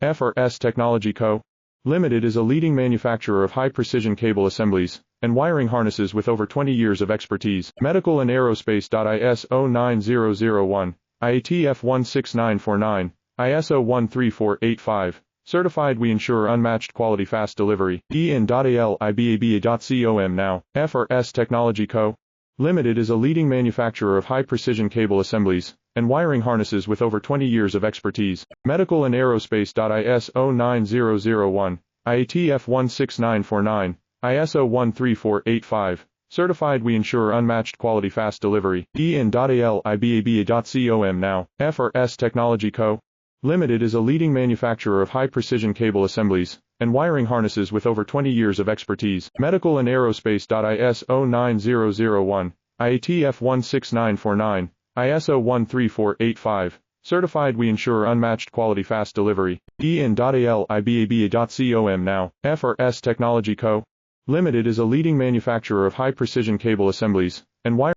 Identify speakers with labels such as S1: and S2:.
S1: FRS Technology Co. Limited is a leading manufacturer of high-precision cable assemblies and wiring harnesses with over 20 years of expertise. Medical and aerospace. ISO 9001, IATF 16949, ISO 13485. Certified, we ensure unmatched quality, fast delivery. EN.AL-IBABA.com now. FRS Technology Co. Limited is a leading manufacturer of high-precision cable assemblies and wiring harnesses with over 20 years of expertise. Medical and aerospace. ISO 9001, IATF 16949, ISO 13485. Certified, we ensure unmatched quality, fast delivery. EN.AL-IBABA.com now. FRS Technology Co. Limited is a leading manufacturer of high-precision cable assemblies and wiring harnesses with over 20 years of expertise. Medical and aerospace. ISO 9001, IATF 16949, ISO 13485. Certified, we ensure unmatched quality, fast delivery. EN.AL-IBABA.com now. FRS Technology Co. Limited is a leading manufacturer of high-precision cable assemblies and wiring